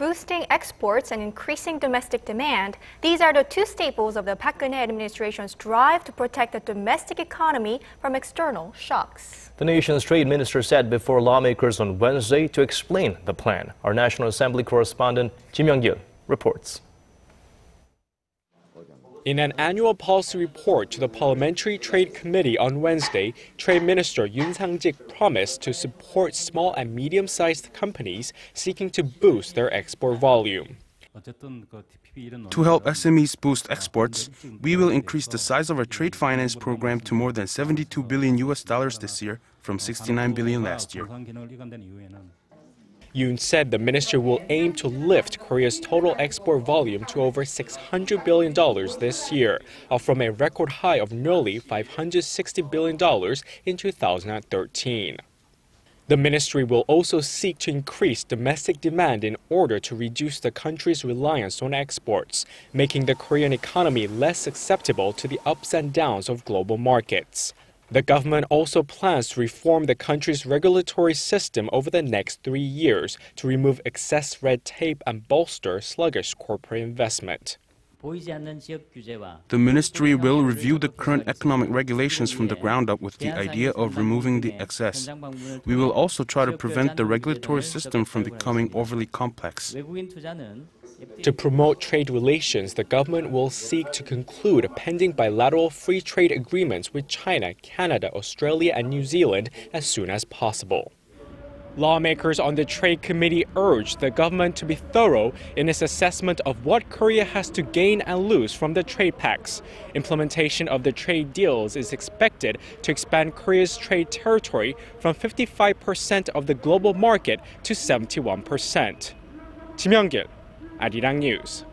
boosting exports and increasing domestic demand. These are the two staples of the Park Geun-hye administration's drive to protect the domestic economy from external shocks. The nation's trade minister said before lawmakers on Wednesday to explain the plan. Our National Assembly correspondent Ji Myung-kil reports. In an annual policy report to the Parliamentary Trade Committee on Wednesday, Trade Minister Yoon Sang-jick promised to support small and medium-sized companies seeking to boost their export volume. To help SMEs boost exports, we will increase the size of our trade finance program to more than $72 billion this year from $69 billion last year. Yoon said the ministry will aim to lift Korea's total export volume to over $600 billion this year, up from a record high of nearly $560 billion in 2013. The ministry will also seek to increase domestic demand in order to reduce the country's reliance on exports, making the Korean economy less susceptible to the ups and downs of global markets. The government also plans to reform the country's regulatory system over the next 3 years to remove excess red tape and bolster sluggish corporate investment. The ministry will review the current economic regulations from the ground up with the idea of removing the excess. We will also try to prevent the regulatory system from becoming overly complex. To promote trade relations, the government will seek to conclude pending bilateral free trade agreements with China, Canada, Australia, and New Zealand as soon as possible. Lawmakers on the Trade Committee urged the government to be thorough in its assessment of what Korea has to gain and lose from the trade pacts. Implementation of the trade deals is expected to expand Korea's trade territory from 55% of the global market to 71%. Ji Myung-kil, Arirang News.